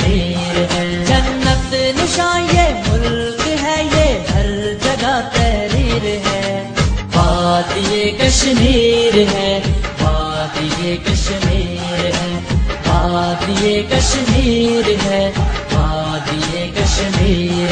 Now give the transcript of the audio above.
कश्मीर है। जन्नत निशां ये मुल्क है, ये हर जगह तहरीर है। बात ये कश्मीर है, बात ये कश्मीर है, बात ये कश्मीर है, बात ये कश्मीर